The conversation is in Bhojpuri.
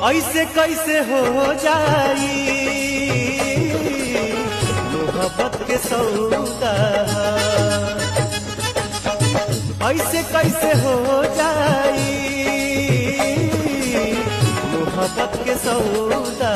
ऐसे कैसे हो जाई मोहब्बत के सौदा, ऐसे कैसे हो जाई मोहब्बत के सौदा।